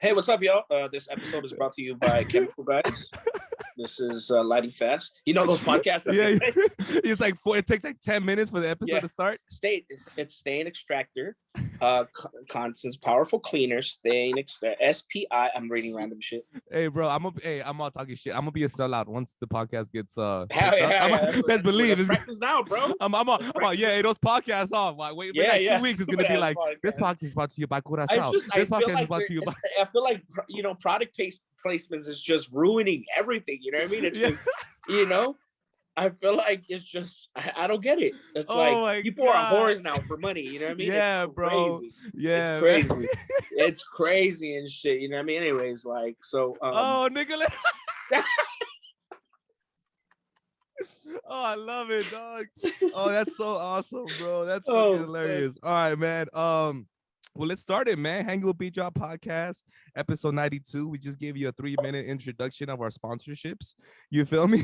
Hey, what's up, y'all? This episode is brought to you by Chemical Guys. This is Lighting Fast. You know those podcasts that Yeah, they say? it's like it takes like 10 minutes for the episode to start. It's Stain Extractor, Constance Powerful Cleaner, Stain SPI. I'm reading random shit. Hey, bro, I'm all talking shit. I'm gonna be a sellout once the podcast gets Let's believe it's practice now, bro. I'm hey, those podcasts off. Like, wait, 2 weeks is gonna be like this podcast is brought to you by Curaçao. This podcast is brought to you by. I feel like product placements is just ruining everything. You know what I mean? It's just, I feel like it's just I don't get it. It's like people are whores now for money. You know what I mean? Yeah, bro. Yeah, it's crazy. It's crazy and shit. You know what I mean? Anyways, like so. Nigga. Oh, I love it, dog. Oh, that's so awesome, bro. That's fucking hilarious. Man. All right, man. Well, let's start it, man. Hanging with Beat Drop Podcast, episode 92. We just gave you a 3-minute introduction of our sponsorships. You feel me?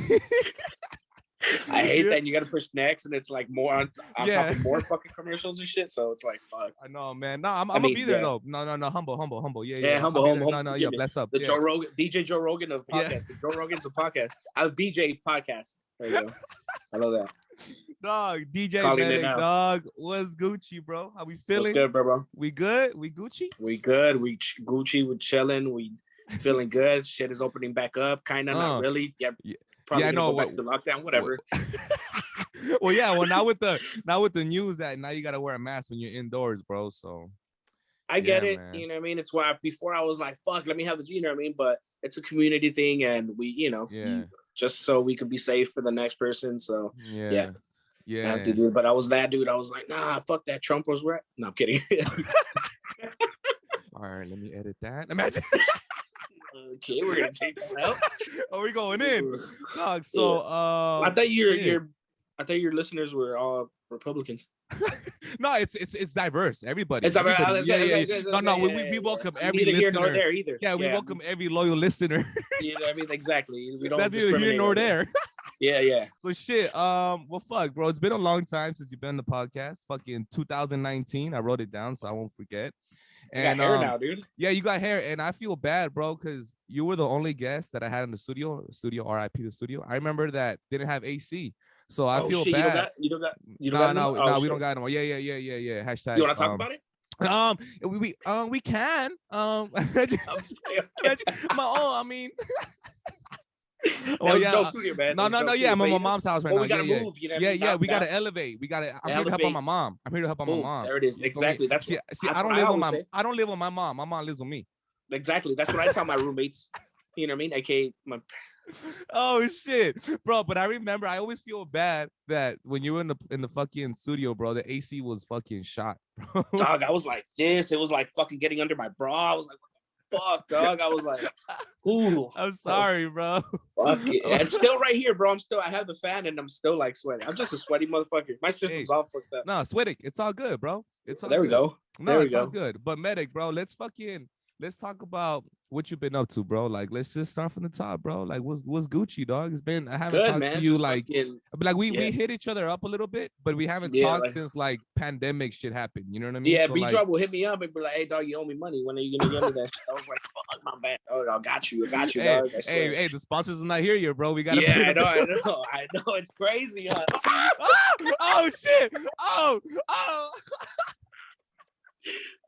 I hate that you got to push next, and it's like more on top of more fucking commercials and shit. So it's like, fuck. I know, man. No, I'm gonna be there though. No, humble. Yeah, humble. No, yeah, bless up. The Joe Rogan, DJ Joe Rogan of podcasts. Yeah. The Joe Rogan's a podcast. I have BJ podcast. There you go. I love that. Dog, DJ Medek, dog. What's Gucci, bro? How we feeling? What's good, bro? We good? We Gucci? We good. We Gucci. We chilling. We feeling good. Shit is opening back up. Kind of, not really. Yeah. Probably go back to lockdown, whatever. Well, yeah. Well, now with the news that now you gotta wear a mask when you're indoors, bro. So I get it. Man. You know what I mean? It's why before I was like, fuck, let me have the, you know what I mean? But it's a community thing, and we, just so we could be safe for the next person. So yeah. I have to do it. But I was that dude. I was like, nah, fuck that. Trump was right. No, I'm kidding. All right, let me edit that. Imagine. Okay, we're gonna take that out. Oh, we're going in. Dog, so I thought your listeners were all Republicans. No, it's diverse. Everybody. It's diverse. No, we welcome every listener. Here nor there either. Yeah, we welcome every loyal listener. You know what I mean? Exactly. We don't. That's neither here nor there. Yeah. So shit. Well, fuck, bro. It's been a long time since you've been on the podcast. Fucking 2019. I wrote it down so I won't forget. And got hair now, dude. Yeah, you got hair, and I feel bad, bro, because you were the only guest that I had in the studio. RIP the studio. I remember that didn't have AC, so I feel bad. You don't got. No, we don't got no. Yeah. Hashtag. You want to talk about it? We can. I mean. Well, no studio, man. No. Yeah, I'm at my mom's house right now. We gotta move. You know we gotta elevate. I'm here to help out my mom. I'm here to help out my mom. There it is. Exactly. That's see. I don't live with my mom. My mom lives with me. Exactly. That's what I tell my roommates. You know what I mean? AKA my. Oh shit, bro! But I remember, I always feel bad that when you were in the fucking studio, bro, the AC was fucking shot, bro. Dog, I was like this. It was like fucking getting under my bra. I was like, fuck, dog. I was like, ooh. I'm sorry, bro. Fuck it. It's still right here, bro. I have the fan and I'm still like sweating. I'm just a sweaty motherfucker. My system's all fucked up. No, sweating. It's all good, bro. It's all there we go. No, it's all good. But Medek, bro, let's talk about what you've been up to, bro. Like, let's just start from the top, bro. Like, what's Gucci, dog? It's been, I haven't talked to you like we hit each other up a little bit, but we haven't talked since like pandemic shit happened. You know what I mean? Yeah, so, B-Drop will hit me up and be like, hey, dog, you owe me money. When are you gonna get me that shit? I was like, fuck, my bad. Oh, I got you, hey, dog. Hey, the sponsors are not here yet, bro. We gotta. Yeah, I know. It's crazy, huh? Oh shit! Oh.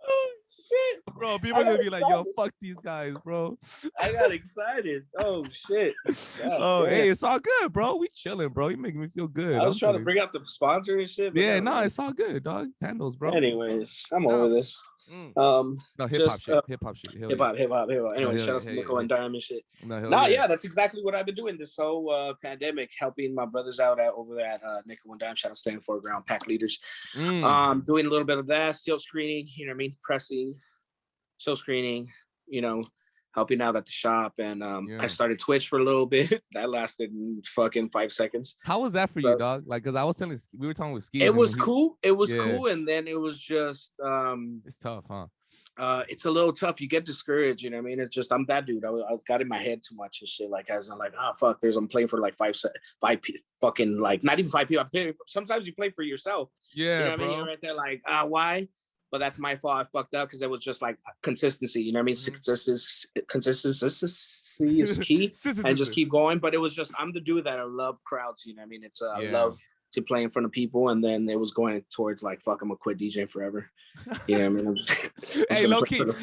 Oh shit, bro! People are gonna be like, "Yo, fuck these guys, bro." I got excited. Oh shit. Hey, it's all good, bro. We chilling, bro. You making me feel good. I was trying to bring out the sponsor and shit. Yeah, no, it's all good, dog. Handles, bro. Anyways, I'm over this. No, hip hop shit. Hip hop. Anyway, shout out to Nickel and Dime and shit. Yeah, that's exactly what I've been doing this whole pandemic, helping my brothers out over at Nickel and Dime. Shout out to Stand for Ground Pack Leaders. Doing a little bit of that, silk screening, you know what I mean, pressing, silk screening, helping out at the shop, and I started Twitch for a little bit. That lasted fucking 5 seconds. How was that for you, dog? Like, because I was telling, we were talking with Ski. It was cool. It was cool, and then it was just it's tough, huh? It's a little tough. You get discouraged, you know what I mean? It's just, I'm that dude. I got in my head too much and shit. Like, as I'm like, fuck, I'm playing for like five fucking, like, not even 5 people. Sometimes you play for yourself. Yeah, you know what I mean? You're right there like, why? but that's my fault. I fucked up because it was just like consistency. You know what I mean? Consistency is key, and just keep going. But it was just I'm the dude that I love crowds. You know what I mean? It's I love to play in front of people, and then it was going towards like fuck, I'm gonna quit DJing forever. You know what I mean?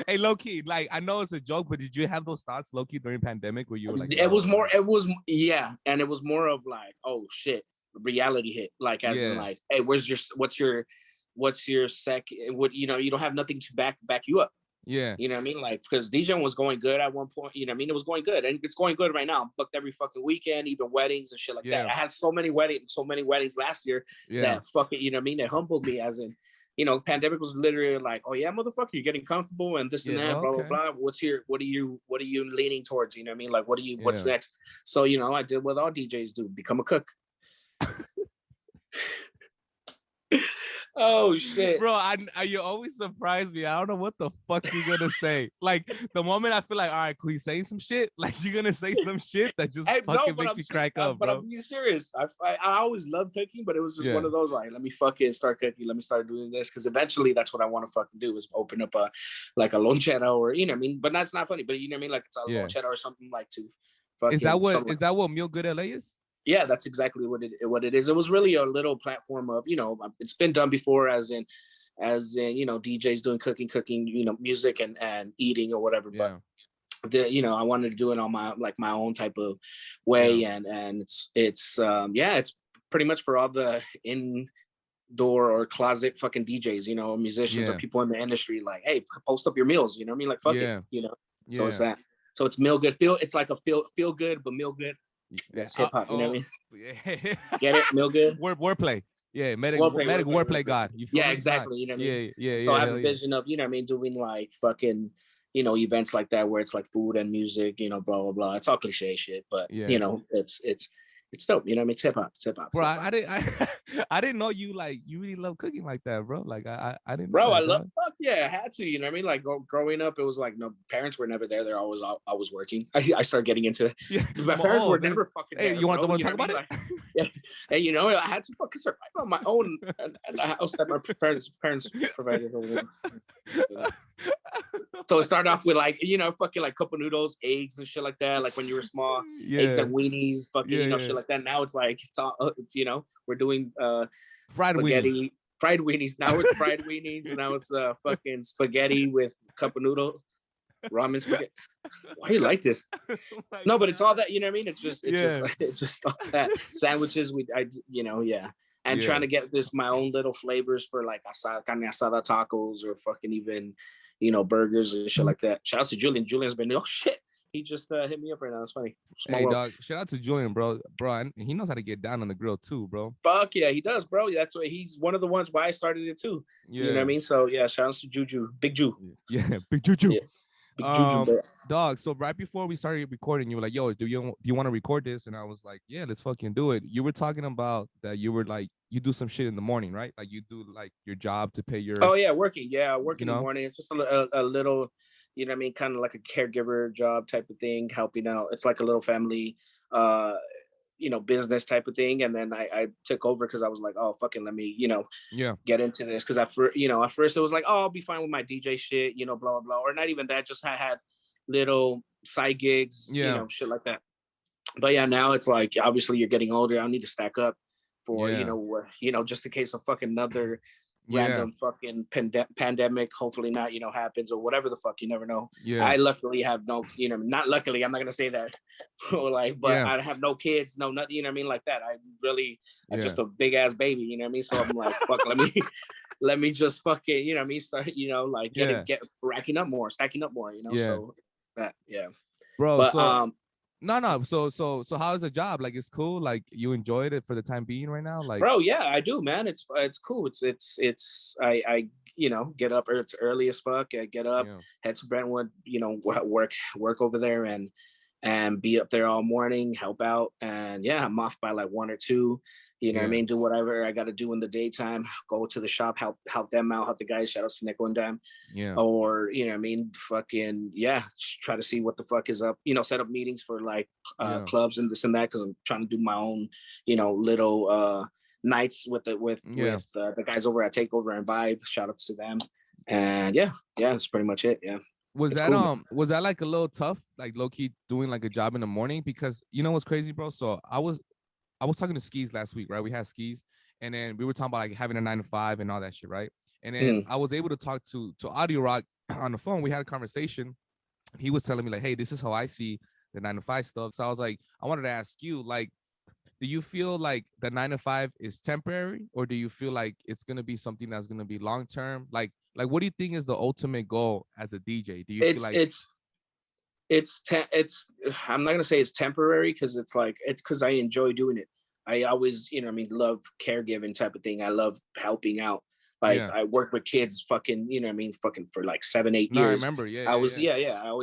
Hey, low key, like I know it's a joke, but did you have those thoughts low key during pandemic where you were like, it was more and it was more of like, oh shit, reality hit, like as in like, hey, what's your second, what, you know, you don't have nothing to back you up. Yeah. You know what I mean? Like, because DJing was going good at one point, you know what I mean? It was going good, and it's going good right now. I'm booked every fucking weekend, even weddings and shit like that. I had so many weddings last year that fucking, you know what I mean? It humbled me, as in, you know, pandemic was literally like, oh yeah, motherfucker, you're getting comfortable and this and that, blah, blah, blah. What are you leaning towards? You know what I mean? Like, what's next? So, you know, I did what all DJs do, become a cook. Oh shit, bro! You always surprise me. I don't know what the fuck you're gonna say. Like the moment I feel like, all right, cool, you saying some shit, like you're gonna say some shit that just fucking makes me crack up, bro. But I'm being serious. I always loved cooking, but it was just one of those like, let me fucking start cooking. Let me start doing this, because eventually that's what I want to fucking do, is open up a lonchera, or you know what I mean. But that's not funny. But you know what I mean, like it's a lonchera or something, like to fucking. Is that what Meal Good LA is? Yeah, that's exactly what it is. It was really a little platform of, you know, it's been done before, as in, you know, DJs doing cooking, you know, music and eating or whatever. But you know, I wanted to do it on my own type of way, and it's pretty much for all the indoor or closet fucking DJs, you know, musicians or people in the industry. Like, hey, post up your meals. You know what I mean? Like, fuck it. You know. So it's that. So it's Meal Good. It's like a feel good, but meal good. That's hip hop, you know what I mean? Get it? Meal good? Wordplay. Yeah, Medek wordplay God. You feel exactly. You know what I mean? Yeah. So I have a vision of, you know what I mean, doing like fucking, you know, events like that where it's like food and music, you know, blah, blah, blah. It's all cliche shit, but you know, it's dope. You know what I mean? It's hip hop. It's hip hop. Bro, I didn't know you really love cooking like that, bro. Like I didn't know. Bro, that, I love fuck yeah, I had to, you know what I mean? Like growing up, it was like, no, parents were never there. They're always working. I started getting into it. Yeah. My parents were never fucking there. Hey, you want to talk about it? Like, yeah. And you know, I had to fucking survive on my own and the house that my parents provided. So it started off with like, you know, fucking like cup of noodles, eggs and shit like that. Like when you were small, eggs and weenies, fucking, you know, shit like that. Now it's like, it's you know, we're doing fried spaghetti, fried weenies. Now it's fried weenies, and now it's fucking spaghetti with cup of noodles, ramen spaghetti. Why do you like this? No, but it's all that, you know what I mean? It's just all that. Sandwiches, and trying to get my own little flavors for like carne asada tacos, or fucking even, you know, burgers and shit like that. Shout out to Julian. Julian's been, oh shit, he just hit me up right now. It's funny. Hey, dog, shout out to Julian, bro. And he knows how to get down on the grill too, bro. Fuck yeah, he does, bro. That's why he's one of the ones why I started it too. You know what I mean? So yeah, shout out to Juju, Big Ju. Yeah, Big Juju. Yeah. Big Juju, dog. So right before we started recording, you were like, "Yo, do you want to record this?" And I was like, "Yeah, let's fucking do it." You were talking about that you were like, you do some shit in the morning, right? Like you do like your job to pay your. Oh yeah, working. Yeah, working in the morning. It's just a little, you know what I mean, kind of like a caregiver job type of thing, helping out. It's like a little family, you know, business type of thing. And then I took over because I was like, oh, fucking let me, you know, get into this. Because at first it was like, oh, I'll be fine with my DJ shit, you know, blah, blah, blah. Or not even that, just I had little side gigs, you know, shit like that. But yeah, now it's like, obviously you're getting older. I need to stack up for, you know, just in case of fucking another random fucking pandemic, hopefully not, you know, happens, or whatever the fuck, you never know. I luckily have no, you know, not luckily, I'm not gonna say that like, but I have no kids, no nothing, you know what I mean, like that. I'm just a big ass baby, you know what I mean? So I'm like, fuck, let me just fucking, you know what I mean, start, you know, like get racking up more, stacking up more, you know. So that bro. But so No. So how's the job? Like, it's cool. Like, you enjoyed it for the time being right now? Like, bro, yeah, I do, man. It's cool. I you know, get up. It's early as fuck. I get up, head to Brentwood, you know, work over there, and be up there all morning, help out, and I'm off by like 1 or 2. You know what I mean? Do whatever I got to do in the daytime. Go to the shop, help them out, help the guys. Shout out to Nickel and Dime. Or, you know what I mean? Fucking, try to see what the fuck is up. You know, set up meetings for like clubs and this and that, because I'm trying to do my own, you know, little nights with the guys over at Takeover and Vibe. Shout out to them. And yeah, that's pretty much it. Yeah. Was that like a little tough, like low key doing like a job in the morning? Because you know what's crazy, bro? So I was talking to Skis last week, right? We had Skis, and then we were talking about like having a 9 to 5 and all that shit, right? And then I was able to talk to Audio Rock on the phone. We had a conversation. He was telling me like, hey, this is how I see the 9 to 5 stuff. So I was like, I wanted to ask you, like, do you feel like the 9 to 5 is temporary, or do you feel like it's gonna be something that's gonna be long term? Like what do you think is the ultimate goal as a DJ? Do you feel like it's I'm not gonna say it's temporary, because it's because I enjoy doing it. I always, love caregiving type of thing. I love helping out. Like, I worked with kids fucking for like 7-8 years. I remember. I always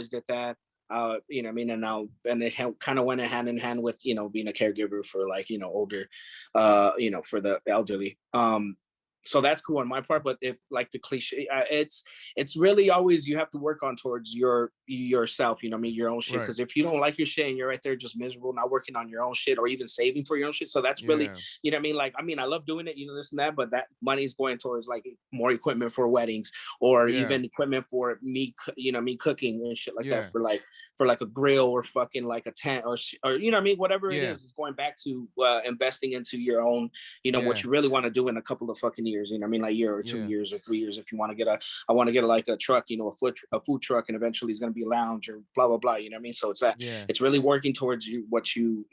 did that. And it kind of went hand in hand with, being a caregiver for like, older, for the elderly. So that's cool on my part. But if like the cliche, it's really always, you have to work on towards yourself, your own shit. Because if you don't like your shit and you're right there just miserable, not working on your own shit or even saving for your own shit. So that's really, I love doing it, this and that, but that money is going towards like more equipment for weddings, or even equipment for me cooking and shit like that, for like a grill, or fucking like a tent, or whatever it is going back to investing into your own, what you really want to do in a couple of fucking years, like year or 2 years or 3 years. If you want to get I want to get like a truck, a food truck, and eventually it's going to be a lounge or blah, blah, blah. So it's it's really working towards what you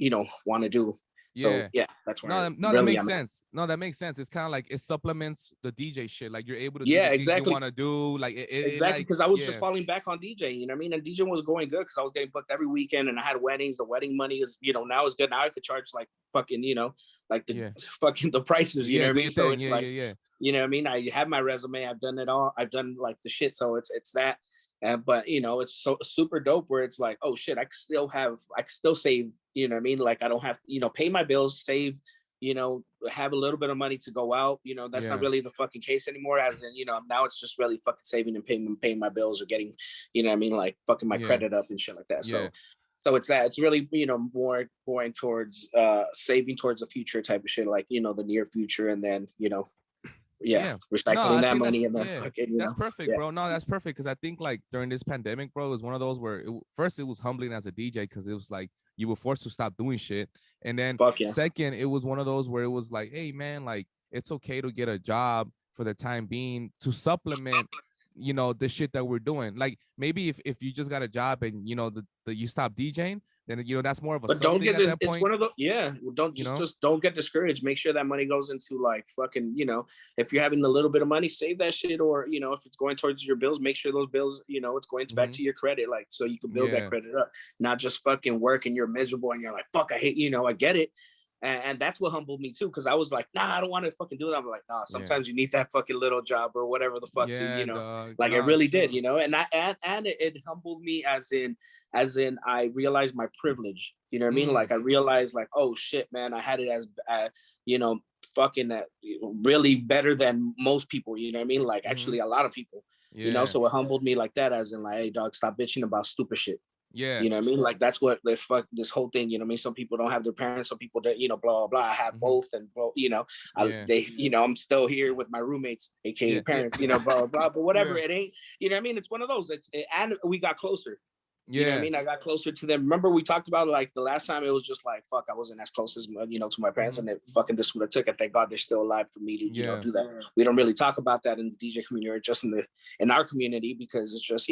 want to do. So that's where that makes sense. No, that makes sense. It's kind of like it supplements the DJ shit. Like you're able to do the things you want to do. Like exactly, because I was just falling back on DJing. And DJing was going good because I was getting booked every weekend, and I had weddings. The wedding money is now is good. Now I could charge like fucking like the fucking the prices. You know what I mean? So it's I have my resume. I've done it all. I've done like the shit. So it's that. But it's so super dope where it's like, oh shit, I can still save, like I don't have to, pay my bills, save, have a little bit of money to go out, that's not really the fucking case anymore, as in, now it's just really fucking saving and paying my bills, or getting, like fucking my credit up and shit like that. So it's that, it's really, more going towards saving towards the future type of shit, like, the near future, and then, recycling that money. That's perfect, bro. No, that's perfect, because I think like during this pandemic, bro, it was one of those where first it was humbling as a DJ, because it was like you were forced to stop doing shit, and then second, it was one of those where it was like, hey man, like it's okay to get a job for the time being to supplement the shit that we're doing. Like maybe if you just got a job and you stop DJing, then that's more of a, but don't get it, it's one of the don't just don't get discouraged. Make sure that money goes into like fucking, if you're having a little bit of money, save that shit, or if it's going towards your bills, make sure those bills, it's going back to your credit, like, so you can build that credit up, not just fucking work and you're miserable and you're like, fuck, I hate, I get it. And that's what humbled me too, because I was like, nah, I don't want to fucking do it. I'm like, nah, sometimes you need that fucking little job or whatever the fuck to, dog. Like it really did, and it humbled me as in I realized my privilege, you know what I mean? Like I realized like, oh shit, man, I had it as, fucking really better than most people, you know what I mean? Like actually a lot of people, so it humbled me like that, as in like, hey dog, stop bitching about stupid shit. You know what I mean? Like that's what this whole thing, you know what I mean? Some people don't have their parents, some people that, blah, blah, blah. I have both, and I'm still here with my roommates, aka parents, blah, blah, blah. But whatever, it ain't, you know what I mean? It's one of those. And we got closer. You know what I mean? I got closer to them. Remember we talked about like the last time, it was just like, fuck, I wasn't as close as, to my parents, and this would have took it. Thank God they're still alive for me to, do that. We don't really talk about that in the DJ community, or just in our community, because it's just,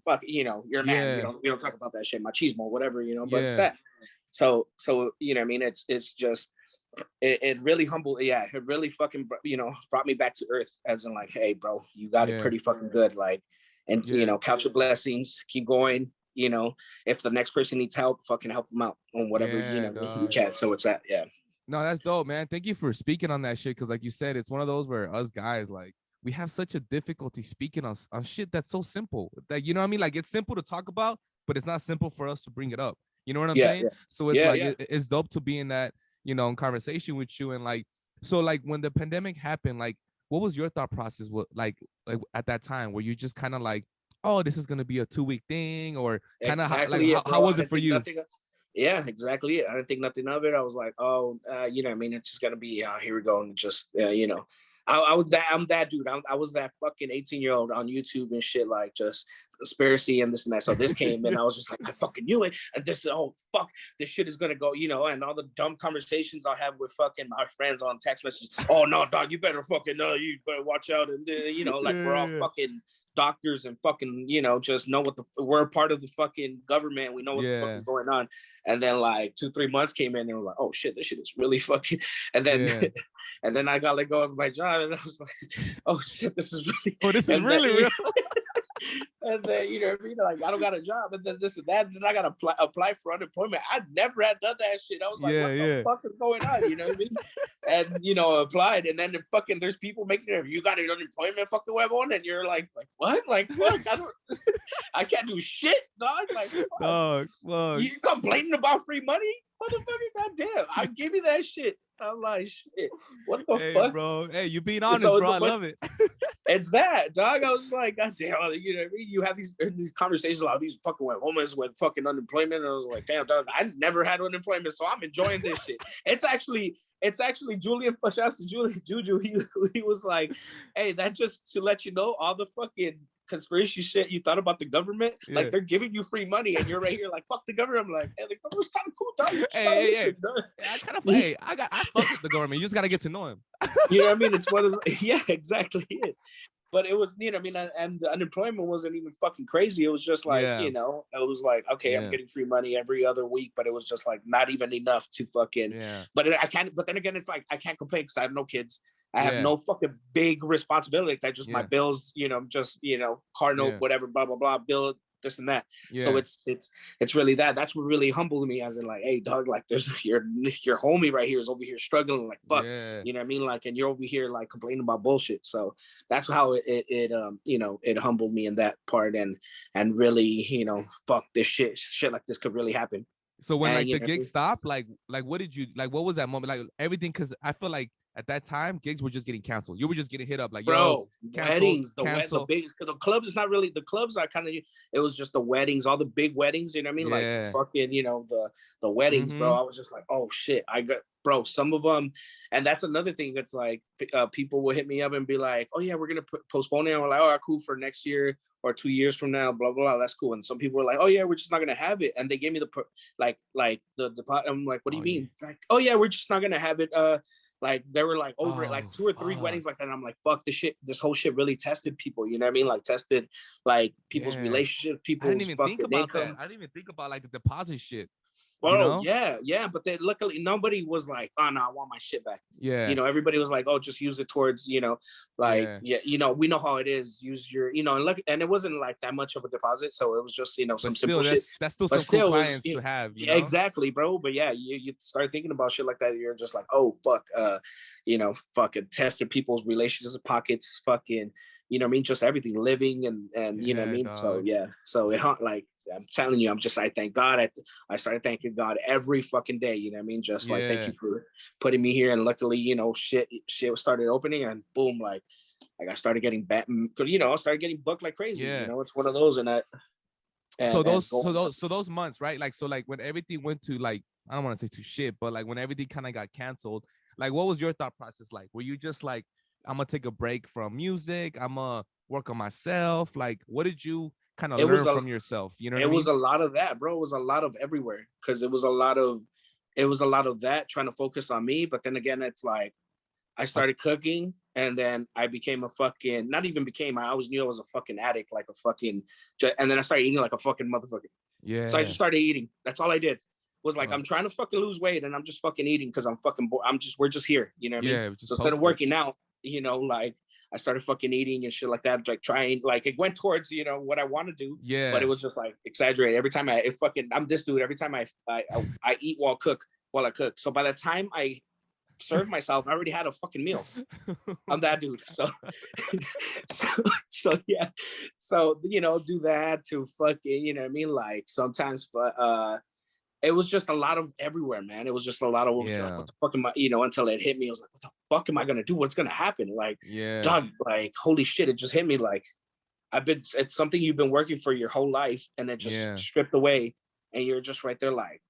fuck, you're a man. We don't talk about that shit, machismo, whatever, but it's that. So, you know what I mean? It's just, it really humbled. Yeah. It really fucking, brought me back to earth, as in like, hey bro, you got it pretty fucking good. Like, and, count your blessings, keep going. If the next person needs help, fucking help them out on whatever, you can. So it's that, No, that's dope, man. Thank you for speaking on that shit, because like you said, it's one of those where us guys, like, we have such a difficulty speaking on shit that's so simple. That, you know what I mean? Like, it's simple to talk about, but it's not simple for us to bring it up. You know what I'm saying? Yeah. So it's it's dope to be in that, in conversation with you. And like, so like when the pandemic happened, like, what was your thought process? What like at that time? Were you just kind of like, oh, this is going to be a 2-week thing, or kind of how was it for you? Yeah, exactly. I didn't think nothing of it. I was like, oh, I mean, it's just going to be, here we go. And just, I was that. I'm that dude. I was that fucking 18-year-old on YouTube and shit, like just conspiracy and this and that. So this came and I was just like, I fucking knew it. And this, oh fuck, this shit is gonna go, and all the dumb conversations I'll have with fucking my friends on text messages. Oh no, dog, you better fucking you better watch out. And like we're all fucking doctors and fucking, just know we're part of the fucking government. We know what the fuck is going on. And then like 2-3 months came in and we're like, oh shit, this shit is really fucking. And then and then I got let go of my job and I was like, oh shit, this is really real. And then like I don't got a job, and then this and that, and then I got to apply for unemployment. I never had done that shit. I was like, what the fuck is going on? You know what I mean? And applied, and then there's people making it. You got an unemployment fucking huevon, and you're like what? Like fuck, I can't do shit, dog. Like fuck. You complaining about free money, motherfucker? Goddamn, I give you that shit. I'm like, shit, what the fuck? Bro. Hey, you being honest, bro. I love it. It's that, dog. I was like, God damn, you have these conversations about these fucking women with fucking unemployment. And I was like, damn, dog, I never had unemployment, so I'm enjoying this shit. It's actually Julian, shouts to Juju. He was like, hey, that just to let you know, all the fucking conspiracy shit you thought about the government, like they're giving you free money and you're right here like fuck the government. I'm like, hey, the government's kind of cool, dog. Hey. I fuck with the government. You just gotta get to know him. You know what I mean? It's one of exactly it. But it was, and the unemployment wasn't even fucking crazy. It was just like, it was like, okay, I'm getting free money every other week, but it was just like not even enough to fucking, but then again, it's like, I can't complain because I have no kids. I have no fucking big responsibility. That's just my bills, just, car note, whatever, blah, blah, blah, bill, this and that. So it's really that. That's what really humbled me, as in like, hey, dog, like there's your homie right here is over here struggling, like fuck, you know what I mean? Like, and you're over here like complaining about bullshit. So that's how it humbled me in that part, and really, fuck this shit like this could really happen. So when like the gig stopped, like what did you like? What was that moment? Like everything, because I feel like at that time gigs were just getting canceled. You were just getting hit up like, bro, weddings, the clubs is not really the clubs. I kind of, it was just the weddings, all the big weddings. You know what I mean? Like fucking, the weddings, bro. I was just like, oh shit, bro, some of them, and that's another thing. That's like people will hit me up and be like, oh yeah, we're gonna postpone it. And we're like, oh, cool, for next year or 2 years from now, blah blah blah. That's cool. And some people were like, oh yeah, we're just not gonna have it. And they gave me the I'm like, what do you mean? Like, oh yeah, we're just not gonna have it. Like they were like over it, like 2 or 3 weddings like that. And I'm like, fuck, this whole shit really tested people. You know what I mean? Like tested like people's relationships, people's I didn't even think about income. That. I didn't even think about like the deposit shit. Well, but then luckily nobody was like, oh no, I want my shit back. Everybody was like, oh, just use it towards, we know how it is. Use your, and it wasn't like that much of a deposit, so it was just, some simple shit. That's still some cool clients to have. Exactly, bro. But yeah, you start thinking about shit like that. You're just like, oh fuck, fucking tested people's relationships, pockets, fucking, you know what I mean, just everything, living and you know what I mean. Dog. So yeah, so it like. I'm telling you, I thank God. I started thanking God every fucking day. You know what I mean? Just like, thank you for putting me here. And luckily, shit started opening, and boom, like I started getting back. I started getting booked like crazy. It's one of those, so those months, right? Like, so like when everything went to like, I don't want to say to shit, but like when everything kind of got canceled, like what was your thought process like? Were you just like, I'm gonna take a break from music, I'm gonna work on myself? Like, what did you kind of learn from yourself? You know what I mean? It was a lot of that, bro. It was a lot of everywhere, because it was a lot of that, trying to focus on me. But then again, it's like I started cooking, and then I became a fucking, not even became, I always knew I was a fucking addict, like a fucking, and then I started eating like a fucking motherfucker. So I just started eating. That's all I did. Was like, I'm trying to fucking lose weight, and I'm just fucking eating because I'm fucking bored. We're just here, you know what I mean? So instead of working out, like I started fucking eating and shit like that, like trying, like it went towards, what I want to do. But it was just like exaggerated. Every time I'm this dude. Every time I eat while I cook. So by the time I serve myself, I already had a fucking meal. I'm that dude. So yeah. So, do that to fucking, you know what I mean? Like sometimes, but it was just a lot of everywhere, man. It was just a lot of, like, what the fuck am I, until it hit me. I was like, what the fuck am I going to do? What's going to happen? Like, dog, like, holy shit, it just hit me. Like, it's something you've been working for your whole life, and it just stripped away, and you're just right there like,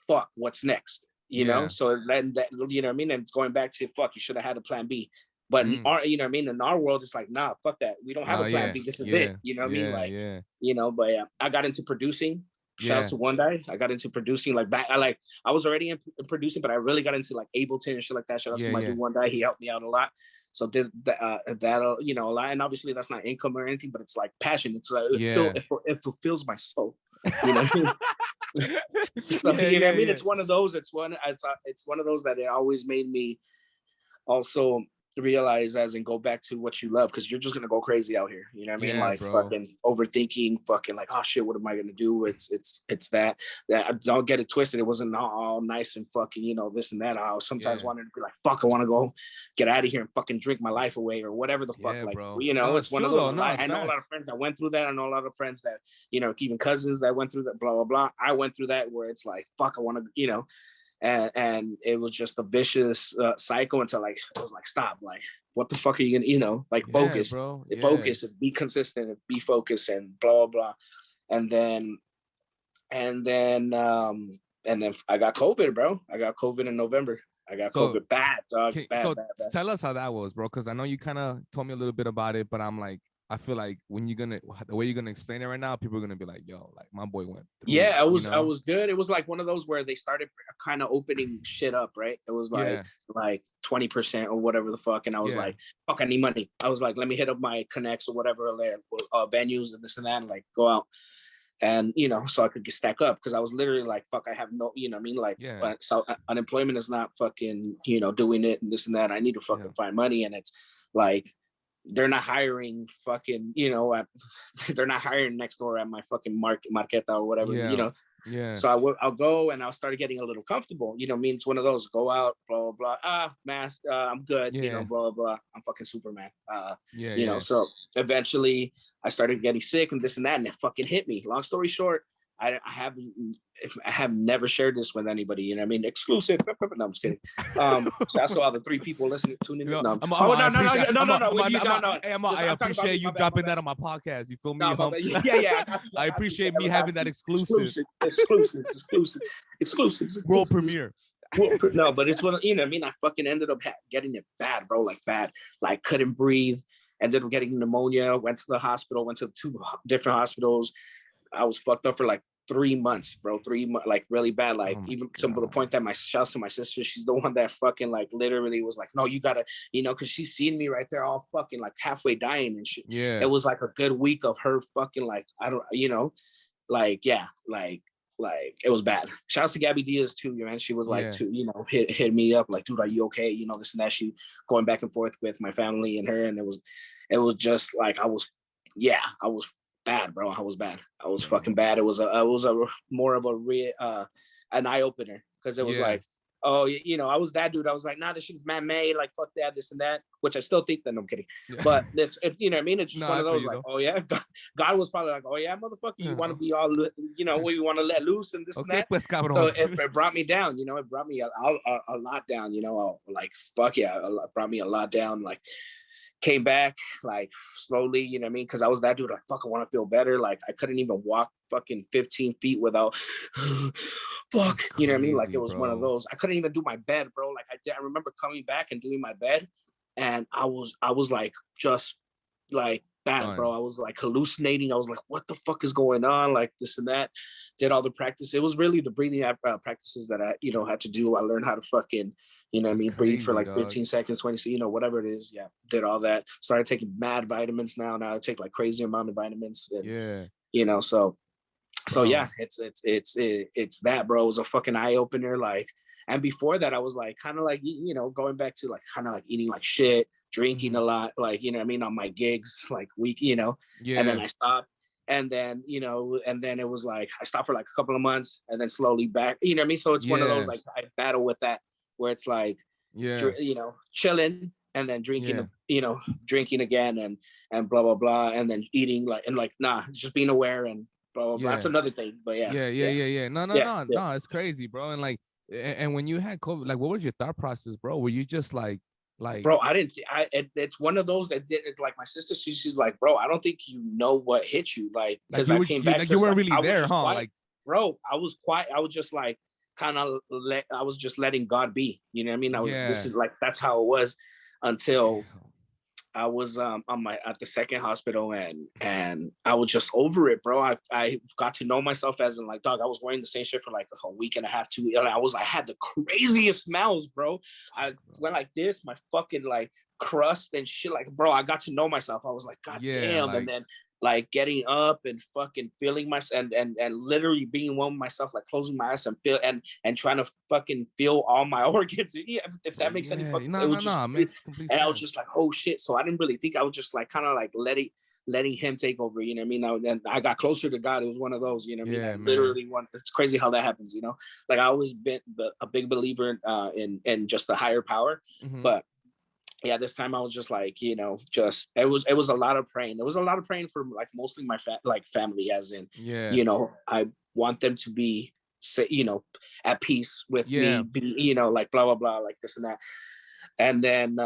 fuck, what's next? You know? So then that, you know what I mean? And it's going back to, fuck, you should have had a plan B. But our, you know what I mean? In our world, it's like, nah, fuck that. We don't have a plan B. This is it. You know what I mean? Like, you know, but I got into producing. Shouts to One Die. I got into producing like back. I was already in producing, but I really got into like Ableton and shit like that. Shout out to my dude One Die. He helped me out a lot. So did that, you know, a lot. And obviously that's not income or anything, but it's like passion. It's like it fulfills my soul. You know what I mean? So, you know what I mean? It's one of those. It's one of those that it always made me also realize as and go back to what you love, because you're just gonna go crazy out here. You know what I mean? Like fucking overthinking, fucking like, oh shit, what am I gonna do? It's that don't get it twisted. It wasn't all nice and fucking, you know, this and that. I sometimes wanted to be like, fuck, I want to go get out of here and fucking drink my life away or whatever the fuck. Like, bro. You know, it's one of those. I know a lot of friends that went through that. I know a lot of friends that, you know, even cousins that went through that, blah blah blah. I went through that where it's like, fuck, I want to, you know. And it was just a vicious cycle until like I was like, stop, like what the fuck are you gonna, you know, like focus, focus and be consistent and be focused and blah blah blah. And then I got COVID, bro. I got COVID in November. I got COVID bad, dog. Bad. Tell us how that was, bro, because I know you kind of told me a little bit about it, but I'm like, I feel like the way you're gonna explain it right now, people are gonna be like, yo, like my boy went through it, I was good. It was like one of those where they started kind of opening shit up, right? It was like 20% or whatever the fuck, and I was like, fuck, I need money. I was like, let me hit up my connects or whatever, venues and this and that, and like go out. And, you know, so I could stack up, because I was literally like, fuck, I have no, you know what I mean? Like, so unemployment is not fucking, you know, doing it and this and that. I need to fucking find money. And it's like, they're not hiring fucking, you know, they're not hiring next door at my fucking marqueta or whatever, you know? So I'll go and I'll start getting a little comfortable. You know, it's one of those, go out, blah, blah, blah. Mask, I'm good, you know, blah, blah. I'm fucking Superman. You know, so eventually I started getting sick and this and that, and it fucking hit me. Long story short, I have never shared this with anybody, you know what I mean? Exclusive. No, I'm just kidding. That's all the 3 people listening, tuning in. No. I appreciate you dropping that on my podcast. You feel me? I appreciate me having that exclusive world premiere. No, but it's one, you know what I mean? I fucking ended up getting it bad, bro. Like bad, like couldn't breathe. Ended up getting pneumonia. Went to the hospital. Went to 2 different hospitals. I was fucked up for like 3 months, bro. 3 months, like really bad. Like even to the point that shouts to my sister, she's the one that fucking like literally was like, no, you gotta, you know, because she's seen me right there all fucking like halfway dying and shit. It was like a good week of her fucking like, I don't, you know, like, like it was bad. Shouts to Gabby Diaz too, man. She was like, to, you know, hit me up like, dude, are you okay? You know, this and that. She going back and forth with my family and her, and it was just like I was bad, bro. I was bad. I was fucking bad. It was a more of an eye opener, because it was like, oh, you know, I was that dude. I was like, nah, this shit's man-made. Like, fuck that, this and that. Which I still think that. No, I'm kidding. But you know what I mean? It's just one of those like, oh yeah, God was probably like, oh yeah, motherfucker, you want to be all, you know, we want to let loose and this and that. Pues, so it brought me down. You know, it brought me a lot down. You know, like fuck yeah, it brought me a lot down. Like. Came back like slowly, you know what I mean? Because I was that dude, like, fuck, I want to feel better. Like, I couldn't even walk fucking 15 feet without, fuck, you know what I mean? Like, it was one of those. I couldn't even do my bed, bro. Like, I remember coming back and doing my bed, and I was like, just like bad, bro. I was like hallucinating. I was like, what the fuck is going on? Like, this and that. Did all the practice. It was really the breathing practices that I, you know, had to do. I learned how to fucking, you know what I mean, breathe for like 15 seconds, 20, you know, whatever it is. Yeah, did all that. Started taking mad vitamins now. Now I take like crazy amount of vitamins. And, you know, so yeah, it's that, bro. It was a fucking eye opener. Like, and before that, I was like, kind of like, you know, going back to like kind of like eating like shit, drinking a lot, like, you know what I mean, on my gigs, like week, you know, and then I stopped. And then, you know, and then it was like, I stopped for like a couple of months and then slowly back, you know what I mean? So it's one of those, like, I battle with that, where it's like, you know, chilling and then drinking, you know, drinking again and blah, blah, blah. And then eating like, and like, nah, just being aware and blah, blah, blah. That's another thing, but No, it's crazy, bro. And like, and when you had COVID, like, what was your thought process, bro? Were you just like, bro, it's one of those that did it. Like my sister, she's like, bro, I don't think you know what hit you, like, because I came back, like you weren't really there, huh? Quiet. Like, bro, I was quiet. I was just like, kind of I was just letting God be, you know what I mean? This is like, that's how it was. until I was at the second hospital, and I was just over it, bro. I got to know myself as in like, dog, I was wearing the same shit for like a week and a half, 2 weeks. And I had the craziest smells, bro. I went like this, my fucking like crust and shit, like, bro, I got to know myself. I was like, god damn. Like, and then like getting up and fucking feeling myself and literally being one with myself, like closing my eyes and feel and trying to fucking feel all my organs. Yeah, if that makes any fucking sense. No, makes complete sense. And I was just like, oh shit. So I didn't really think. I was just like kind of like letting him take over, you know what I mean? And I got closer to God. It was one of those, you know what I mean? I literally it's crazy how that happens, you know? Like I always been a big believer in just the higher power, but yeah, this time I was just like, you know, just it was a lot of praying. It was a lot of praying for like mostly my family, as in, you know, I want them to be, you know, at peace with me, be, you know, like blah blah blah, like this and that. And then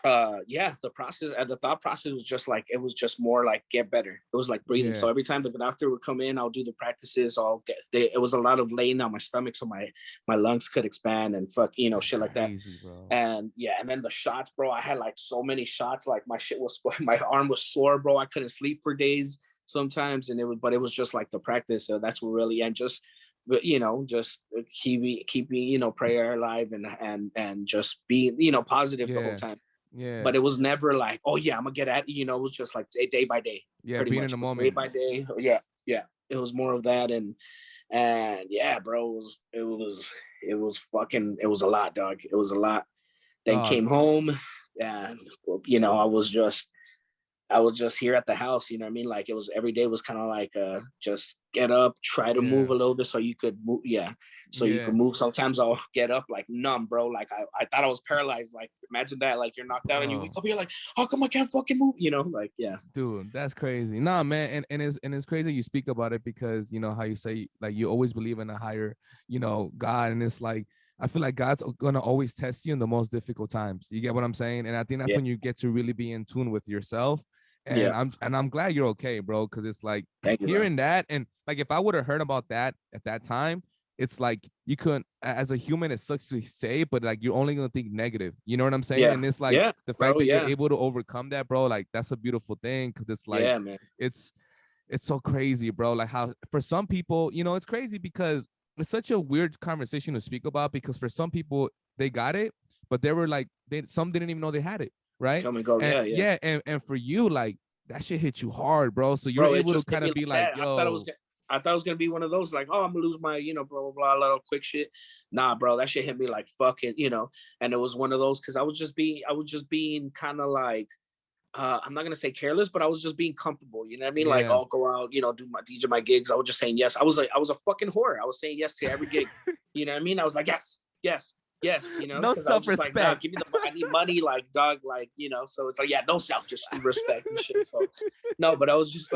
the thought process was just like, it was just more like get better. It was like breathing. So every time the doctor would come in, I'll do the practices. It was a lot of laying on my stomach so my lungs could expand and fuck, you know, shit like that. Bro. And and then the shots, bro, I had like so many shots, like my arm was sore, bro. I couldn't sleep for days sometimes, and it was just like the practice. So that's what really, and just, you know, just keep me, you know, prayer alive and just be, you know, positive the whole time. But it was never like, oh yeah, I'm gonna get at, you know, it was just like day by day. Being much. In the moment. Day by day. Yeah. It was more of that. And yeah, bro, it was a lot, dog. It was a lot. Then came home, and you know, I was just here at the house, you know what I mean? Like it was every day was kind of like just get up, try to move a little bit so you could move. You could move. Sometimes I'll get up like numb, bro. Like I thought I was paralyzed. Like imagine that, like you're knocked out and you wake up, you're like, how come I can't fucking move? You know, like dude, that's crazy. Nah, man, and it's crazy you speak about it, because you know how you say like you always believe in a higher, you know, God, and it's like I feel like God's gonna always test you in the most difficult times. You get what I'm saying? And I think that's when you get to really be in tune with yourself. And I'm glad you're okay, bro, because it's like hearing that, and like if I would have heard about that at that time, it's like you couldn't, as a human, it sucks to say, but like you're only gonna think negative. You know what I'm saying? And it's like the fact that you're able to overcome that, bro, like that's a beautiful thing, because it's like man. It's so crazy, bro. Like how for some people, you know, it's crazy because it's such a weird conversation to speak about, because for some people they got it, but they were like some didn't even know they had it. Right. Come and go. And and for you, like that shit hit you hard, bro. So you're able to kind of be like, yo, I thought it was gonna be one of those like, oh, I'm gonna lose my, you know, blah blah blah, little quick shit. Nah, bro, that shit hit me like fucking, you know. And it was one of those because I was just being kind of like, I'm not gonna say careless, but I was just being comfortable. You know what I mean? Like I'll go out, you know, do my DJ my gigs. I was just saying yes. I was a fucking whore. I was saying yes to every gig. You know what I mean? I was like yes, you know, no self-respect. Like, nah, give me I need money, like dog, like, you know. So it's like, no self, just respect and shit. So no, but I was just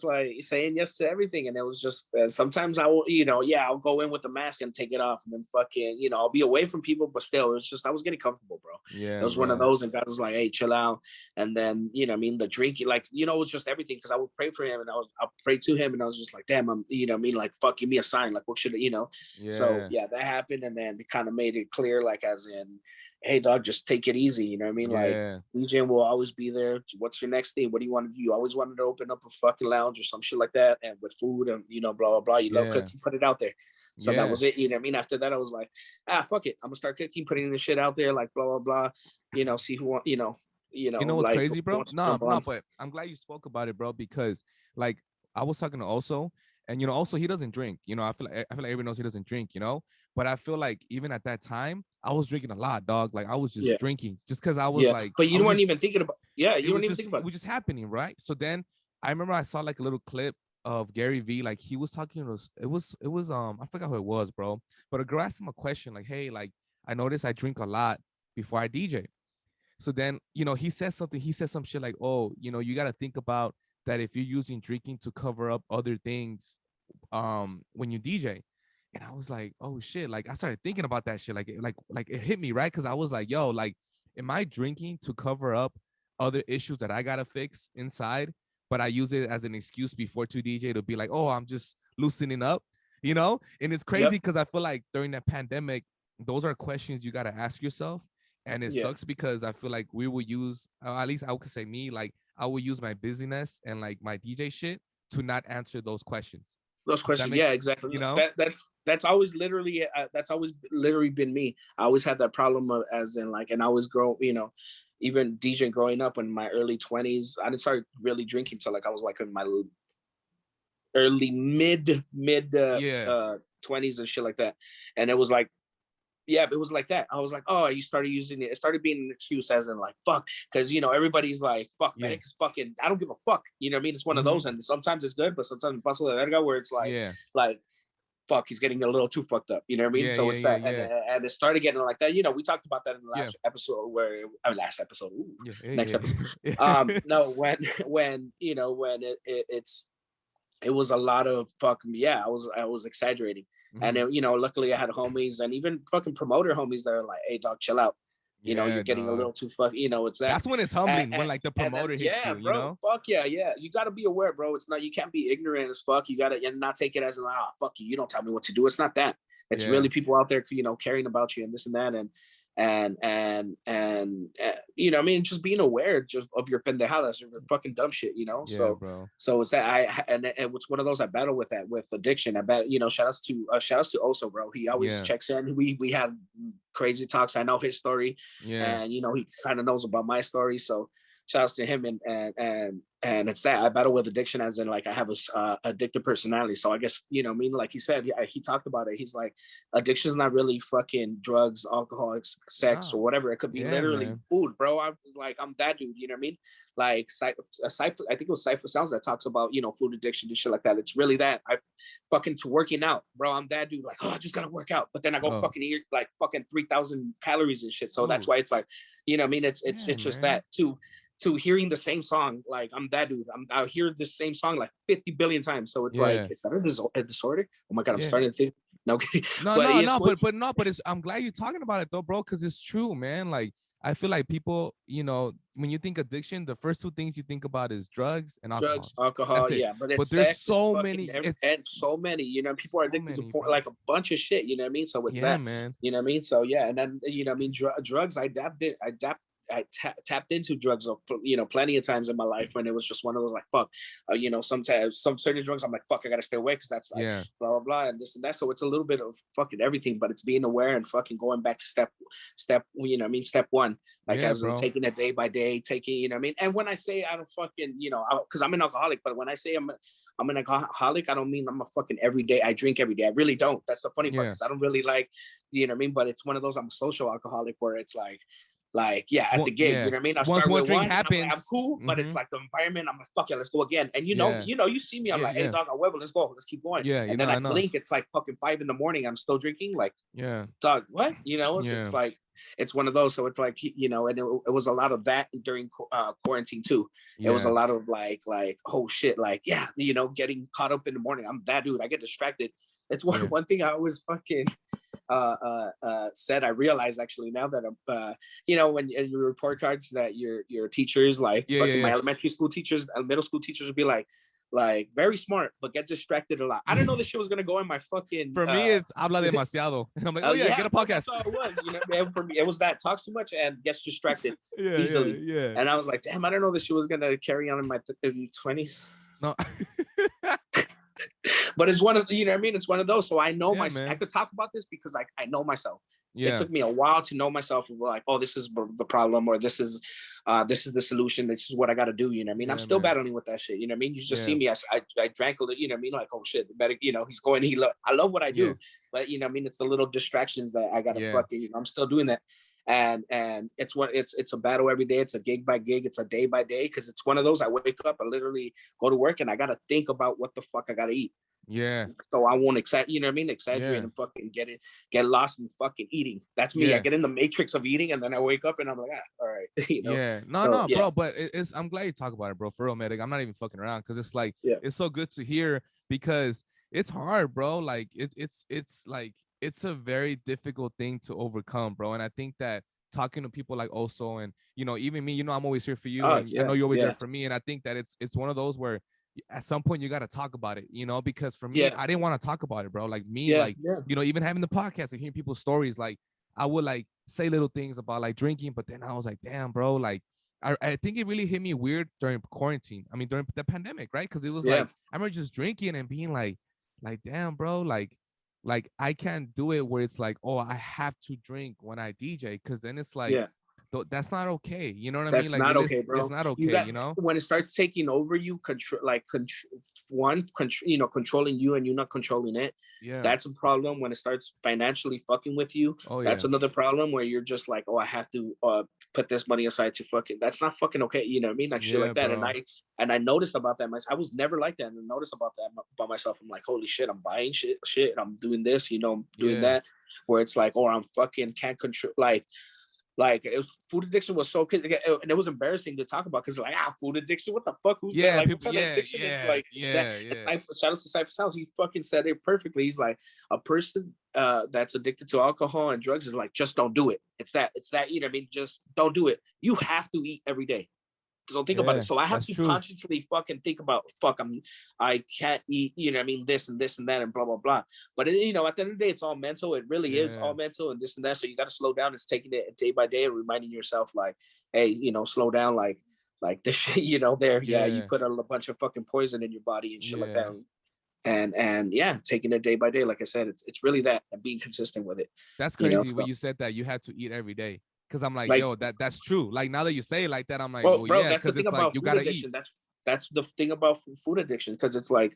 like saying yes to everything, and it was just sometimes I will, you know, I'll go in with the mask and take it off, and then fucking, you know, I'll be away from people, but still, it was just I was getting comfortable, bro. It was one of those, and God was like, hey, chill out. And then, you know, I mean, the drinking, like, you know, it was just everything, because I would pray for him, and I'll pray to him, and I was just like, damn, I'm, you know, I mean, like, fuck, give me a sign, like, what should, you know? So that happened, and then it kind of made it clear, like, as in, hey dog, just take it easy, you know what I mean? Like DJ will always be there. What's your next thing? What do you want to do? You always wanted to open up a fucking lounge or some shit like that, and with food and, you know, blah blah blah. You love cooking, put it out there. So that was it, you know what I mean? After that, I was like, fuck it, I'm gonna start cooking, putting the shit out there, like blah blah blah, you know, see who want, you know what's like, crazy, bro? No, but I'm glad you spoke about it, bro, because like I was talking to also, and you know, also he doesn't drink, you know, I feel like everyone knows he doesn't drink, you know, but I feel like even at that time I was drinking a lot, dog. Like I was just drinking just because I was like, but you weren't even thinking about you weren't even thinking about it was just happening, right? So then I remember I saw like a little clip of Gary V, like he was talking to us, it was I forgot who it was, bro, but a girl asked him a question like, hey, like I noticed I drink a lot before I DJ. So then, you know, he said some shit like, oh, you know, you got to think about that if you're using drinking to cover up other things when you DJ. And I was like, oh shit, like I started thinking about that shit, like it hit me, right? Because I was like, yo, like, am I drinking to cover up other issues that I gotta fix inside, but I use it as an excuse before to DJ to be like, oh, I'm just loosening up, you know? And it's crazy because I feel like during that pandemic, those are questions you gotta ask yourself. And it sucks because I feel like we will use, at least I could say me, like I will use my busyness and like my DJ shit to not answer those questions. Those questions, yeah, exactly. You know, that's always literally been me. I always had that problem of, as in like, and I was even DJing growing up in my early 20s. I didn't start really drinking till like I was like in my early mid 20s and shit like that. And it was like, yeah, it was like that. I was like, oh, you started using it. It started being an excuse as in like, fuck. Because, everybody's like, fuck, man, it's fucking, I don't give a fuck. You know what I mean? It's one of those. And sometimes it's good, but sometimes paso de verga where it's like, fuck, he's getting a little too fucked up. You know what I mean? So it's that. And it started getting like that. We talked about that in the last episode next episode. No, when it was a lot of I was exaggerating. And then, luckily I had homies and even fucking promoter homies that are like, hey dog, chill out. You're getting a little too it's that. That's when it's humbling, when like the promoter hits you, bro, fuck yeah. You gotta be aware, bro. It's not, you can't be ignorant as fuck. You gotta not take it as like, fuck you don't tell me what to do. It's not that. It's really people out there, caring about you and this and that. And I mean, just being aware just of your pendejadas, your fucking dumb shit, so it's that and it's one of those I battle with that with addiction. I bet, shout outs to Oso, bro. He always checks in. We have crazy talks. I know his story, and he kind of knows about my story, so shout outs to him. And it's that I battle with addiction as in like I have a addictive personality. So I guess, like he said, he talked about it. He's like, addiction is not really fucking drugs, alcohol, sex, or whatever. It could be literally food, bro. I'm that dude, you know what I mean? Like I think it was Cypher Sounds that talks about, food addiction and shit like that. It's really that. I fucking to working out, bro. I'm that dude, like, I just gotta work out. But then I go fucking eat like fucking 3,000 calories and shit. So that's why it's like, I mean, it's just that too. To hearing the same song, like I'm that dude. I hear the same song like 50 billion times. So it's like, is that a disorder? Oh my god, I'm starting to think. No, but it's. I'm glad you're talking about it though, bro, because it's true, man. Like I feel like people, when you think addiction, the first two things you think about is drugs and alcohol. But there's so many. So many. People are addicted to like a bunch of shit. You know what I mean? So it's that, man. You know what I mean? So and then I mean, drugs. I tapped into drugs, plenty of times in my life when it was just one of those like, fuck, sometimes some certain drugs I'm like, fuck, I gotta stay away because that's like blah blah blah and this and that. So it's a little bit of fucking everything, but it's being aware and fucking going back to step one, like as taking it day by day, taking, And when I say I don't fucking, because I'm an alcoholic, but when I say I'm an alcoholic, I don't mean I'm a fucking everyday. I drink every day. I really don't. That's the funny part, because I don't really like, But it's one of those. I'm a social alcoholic where it's like at the gig, you know what I mean? I Once start one with drink one, happens, I'm cool, but it's like the environment. I'm like, fuck yeah, let's go again. And you see me, I'm like, hey dog, let's go, let's keep going. And then I blink, it's like fucking 5 a.m. I'm still drinking. Like, dog, what? It's like it's one of those. So it's like, and it was a lot of that during quarantine too. It was a lot of like, oh shit, like getting caught up in the morning. I'm that dude. I get distracted. It's one thing I always fucking said. I realize actually now that I'm when in your report cards that your teachers my elementary school teachers, middle school teachers would be like very smart but get distracted a lot. I didn't know this shit was gonna go in my fucking. For me, it's habla demasiado. And I'm like, get a podcast. That's all it was. And for me, it was that talks too much and gets distracted easily. Yeah. And I was like, damn, I didn't know this shit was gonna carry on in my 20s. No. But it's one of it's one of those. So I know I could talk about this because I know myself. It took me a while to know myself, like, oh, this is the problem, or this is the solution. This is what I got to do. You know what I mean? I'm still battling with that shit. You know what I mean? You just see me. I drank a little. You know what I mean? Like, oh shit, better. He's going. I love what I do, but what I mean? It's the little distractions that I got to fucking. I'm still doing that. And it's a battle every day. It's a gig by gig. It's a day by day, because it's one of those. I wake up, I literally go to work, and I gotta think about what the fuck I gotta eat. Yeah. So I won't exaggerate and fucking get lost in fucking eating. That's me. I get in the matrix of eating, and then I wake up and I'm like, all right. Bro. But I'm glad you talk about it, bro. For real, Medek. I'm not even fucking around, because it's like it's so good to hear, because it's hard, bro. Like it's like it's a very difficult thing to overcome, bro. And I think that talking to people like Oso and even me, I'm always here for you, and I know you're always there for me. And I think that it's one of those where at some point you got to talk about it, because for me, I didn't want to talk about it, bro. Like me, even having the podcast and hearing people's stories, like I would like say little things about like drinking, but then I was like, damn, bro, like I think it really hit me weird during quarantine. I mean, during the pandemic, right? Because it was like I remember just drinking and being like damn, bro, like I can't do it where it's like, oh, I have to drink when I DJ, because then it's like that's not okay. You know what I mean? That's Like not okay, bro. it's not okay. You know, when it starts taking over you, controlling you and you not controlling it. Yeah, that's a problem. When it starts financially fucking with you, that's another problem. Where you're just like, oh, I have to put this money aside to fucking. That's not fucking okay. You know what I mean? Like shit like that. Bro. And I noticed about that myself. I was never like that, and I noticed about that by myself. I'm like, holy shit, I'm buying shit. I'm doing this. I'm doing that. Where it's like, oh, I'm fucking can't control like it was, food addiction was so and it was embarrassing to talk about because like food addiction, what the fuck, who's that? Like people, addiction? Shout out to Cypher Sounds, he fucking said it perfectly. He's like, a person that's addicted to alcohol and drugs is like, just don't do it. It's that you know what I mean, just don't do it. You have to eat every day. Don't think about it. So I have to consciously fucking think about, I can't eat, you know what I mean, this and this and that and blah, blah, blah. But, at the end of the day, it's all mental. It really is all mental and this and that. So you got to slow down. It's taking it day by day and reminding yourself like, hey, slow down. Like this shit, you put a bunch of fucking poison in your body and shit like that. And taking it day by day. Like I said, it's really that, and being consistent with it. That's crazy when you said that you had to eat every day. Because I'm like, yo, that's true. Like now that you say it like that, I'm like, well, yeah, because it's like you gotta addiction. eat. That's the thing about food addiction, because it's like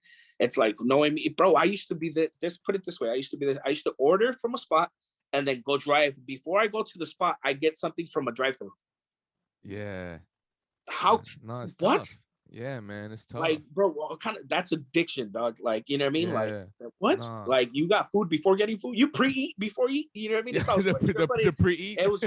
knowing me, bro. I used to be this. Put it this way, I used to order from a spot and then go drive. Before I go to the spot, I get something from a drive-thru. Yeah. How? No, it's what? Tough. Yeah, man, it's tough. Like, bro, that's addiction, dog. Like, you know what I mean? Like, what? No. Like, you got food before getting food? You pre-eat before you eat? You know what I mean? That's how the pre-eat. It was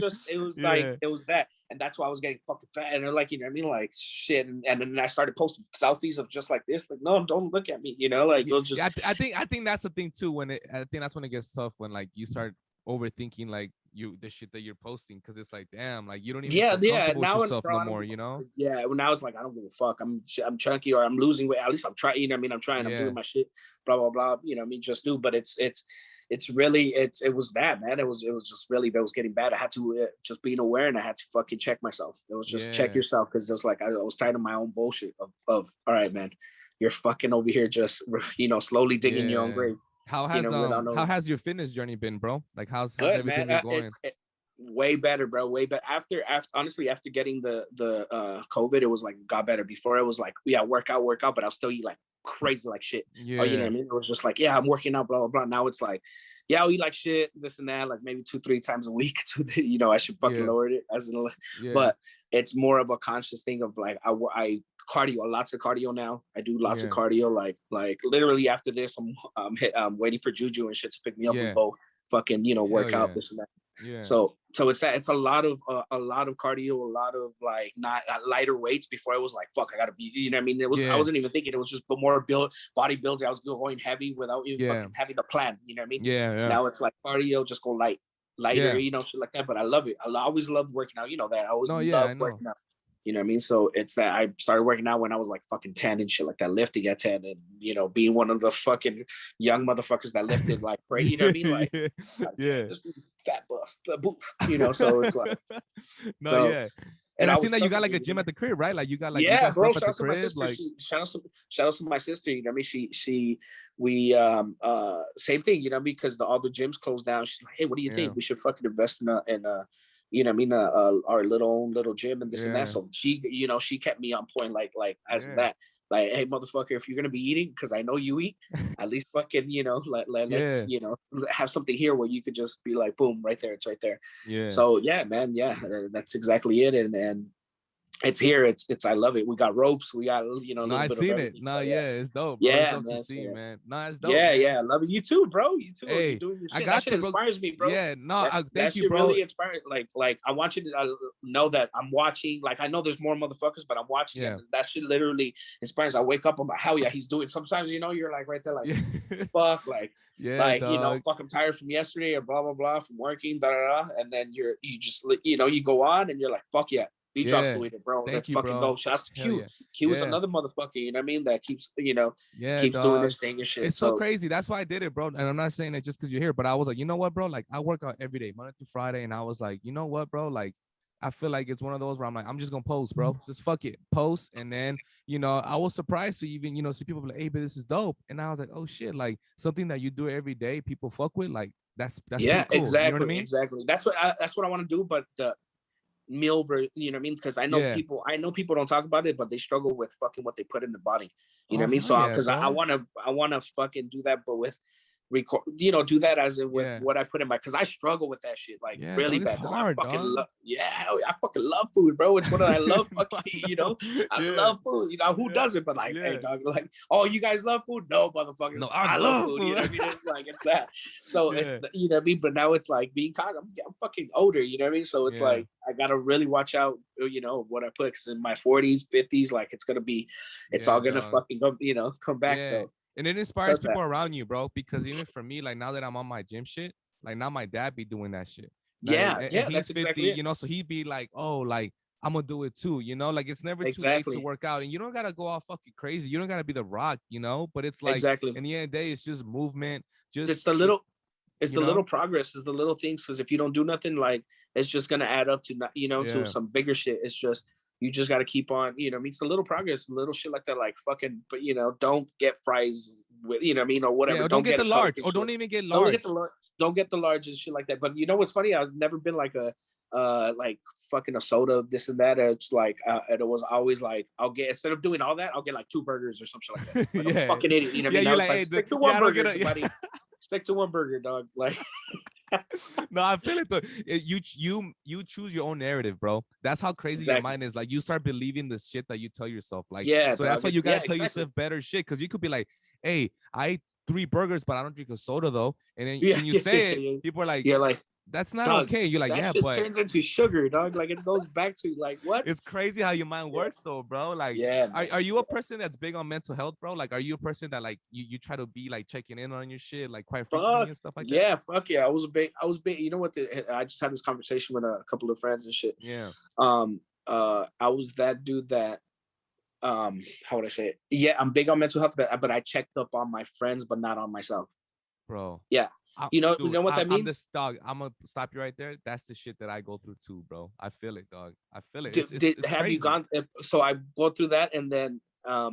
like, it was that. And that's why I was getting fucking fat. And they're like, you know what I mean? Like, shit. And then I started posting selfies of just like this. Like, no, don't look at me. Like, it was just. I think that's the thing too. I think that's when it gets tough, when like you start overthinking like the shit that you're posting, because it's like, damn, like you don't even feel comfortable with yourself no more, now it's like, I don't give a fuck. I'm chunky, or I'm losing weight. At least I'm trying, you know what I mean? I'm trying, I'm doing my shit, blah blah blah, you know what I mean? Just do. But it was that, man. It was just really, it was getting bad. I had to just being aware, and I had to fucking check myself. It was just check yourself, because it was like, I was tired of my own bullshit of all right, man, you're fucking over here just slowly digging your own grave. How has your fitness journey been, bro? Like how's everything been going? Way better, bro. Way better. After getting the COVID, it was like got better. Before it was like, work out, but I'll still eat like crazy like shit. Yeah. Or, you know what I mean? It was just like, I'm working out, blah blah blah. Now it's like, I'll eat like shit, this and that, like maybe 2-3 times a week. I should fucking lower it but it's more of a conscious thing of like, I cardio, lots of cardio now. I do lots of cardio. Like literally after this, I'm waiting for Juju and shit to pick me up. We both fucking work out this and that. Yeah. So it's a lot of cardio, a lot of like not lighter weights. Before I was like, fuck, I gotta be, you know what I mean? It was I wasn't even thinking. It was just more bodybuilding. I was going heavy without even fucking having a plan. You know what I mean? Yeah. Now it's like cardio, just go lighter, shit like that. But I love it. I always loved working out. You know that. I always loved working out. You know what I mean? So it's that I started working out when I was like fucking 10 and shit like that, lifting at 10, and being one of the fucking young motherfuckers that lifted like crazy. You know what I mean? Like, this fat buff, so it's like And I seen that you got like a gym at the crib, right? Like you got like bro. Shout out to my sister. Shout out to my sister. You know what I mean? We same thing. You know, because all the gyms closed down. She's like, hey, what do you think? We should fucking invest in you know what I mean, our little gym and this and that. So she kept me on point, like as that, like, hey motherfucker, if you're gonna be eating, because I know you eat, at least fucking let's have something here where you could just be like, boom, right there, it's right there. So man, that's exactly it. And it's here. It's I love it. We got ropes. We got No, I seen it. No, it's dope. Bro. Yeah, it's dope man, to see, man. No, it's dope. Yeah, I love it. You too, bro. You too. Hey, doing your shit. I got that shit inspires me, bro. Yeah, no, thank you, bro. Really inspired. Like I want you to know that I'm watching. Like I know there's more motherfuckers, but I'm watching. And that shit literally inspires. I wake up, I'm like, hell yeah, he's doing. Sometimes you're like right there, like fuck, like fuck, I'm tired from yesterday or blah blah blah from working, and then you just you go on and you're like, fuck yeah. B Drop's doing it, bro. Let's fucking go. Shouts to Q. Q is another motherfucker, you know what I mean? That keeps, keeps doing this thing and shit. It's so crazy. That's why I did it, bro. And I'm not saying it just because you're here, but I was like, you know what, bro? Like, I work out every day, Monday through Friday. And I was like, you know what, bro? Like, I feel like it's one of those where I'm like, I'm just gonna post, bro. Just fuck it, post. And then, I was surprised to even, see people like, hey, but this is dope. And I was like, oh shit, like something that you do every day, people fuck with, like that's yeah, pretty cool. Exactly, you know what I mean? Exactly. That's what I want to do. But the meal, you know what I mean? Because I know people don't talk about it, but they struggle with fucking what they put in the body. You know what I mean? So because I wanna fucking do that, but with record, do that as in with what I put in my, because I struggle with that shit like really bad. Hard, I fucking love food, bro. It's what I love fucking, I love food. Who doesn't? But like, hey dog, like, oh, you guys love food? No, motherfuckers. No, I love food. You know what I mean? It's like, it's that. So it's, you know what I mean? But now it's like being caught. I'm fucking older, you know what I mean? So it's like I gotta really watch out, what I put, because in my 40s, 50s, like it's gonna be, it's all gonna fucking go, come back. So. And it inspires people around you, bro. Because even for me, like now that I'm on my gym shit, like now my dad be doing that shit. And he's that's 50, exactly so he'd be like, oh, like I'm gonna do it too, like it's never too late to work out, and you don't gotta go all fucking crazy. You don't gotta be the Rock, but it's like in the end of the day, it's just movement. It's the little, little progress, it's the little things. Because if you don't do nothing, like it's just gonna add up to to some bigger shit. It's just. You just got to keep on, it's a little progress, little shit like that, like fucking, but don't get fries with, or whatever. Or don't get the large, or don't even get large. Don't get the large and shit like that. But what's funny? I've never been like a, like fucking a soda, this and that. It's like, and it was always like, I'll get, instead of doing all that, I'll get like 2 burgers or some shit like that. Like a fucking idiot, you know what I mean? You're like, hey, stick to one burger, buddy. Stick to one burger, dog. Like. No, I feel it though. You choose your own narrative, bro. That's how crazy your mind is. Like you start believing the shit that you tell yourself. Like, so that's why you gotta tell yourself better shit. Because you could be like, hey, I ate 3 burgers, but I don't drink a soda though. And then when you say it, people are like, that's not okay. You're like, that shit but turns into sugar, dog. Like it goes back to like what? It's crazy how your mind works though, bro. Like, are you a person that's big on mental health, bro? Like, are you a person that like you try to be like checking in on your shit like quite frequently and stuff like that? Yeah, fuck yeah. I was big. You know what? I just had this conversation with a couple of friends and shit. Yeah. I was that dude that how would I say it? Yeah, I'm big on mental health, but I checked up on my friends, but not on myself. Bro. Yeah. Dude, you know what that means? I'm this dog. I'm gonna stop you right there. That's the shit that I go through too, bro. I feel it, dog. I feel it. It's have crazy. You gone? So I go through that, and then I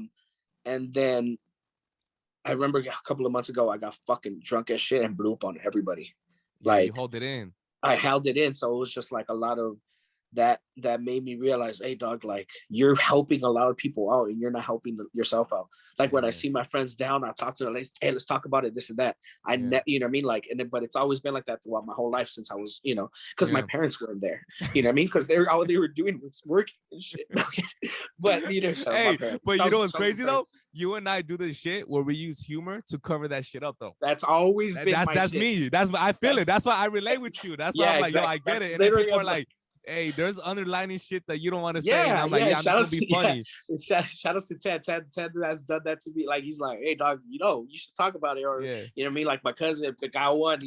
remember a couple of months ago, I got fucking drunk as shit and blew up on everybody. Like you hold it in. I held it in, so it was just like a lot of that made me realize, hey dog, like you're helping a lot of people out and you're not helping yourself out. Like when I see my friends down, I talk to them, like, hey, let's talk about it, this and that. You know what I mean? Like, but it's always been like that throughout my whole life since I was, because my parents weren't there. You know what I mean? Because all they were doing was working and shit. But hey, but you know what's crazy though? You and I do this shit where we use humor to cover that shit up though. That's always been that's shit. Me. I feel it. That's why I relate with you. That's why I'm like, yo, I get it. And then people are like, hey, there's underlining shit that you don't want to say. And I'm like, I'm just gonna be funny. Shout out to Ted. Ted has done that to me. Like, he's like, hey, dog, you should talk about it. Or, you know what I mean? Like, my cousin, the guy one,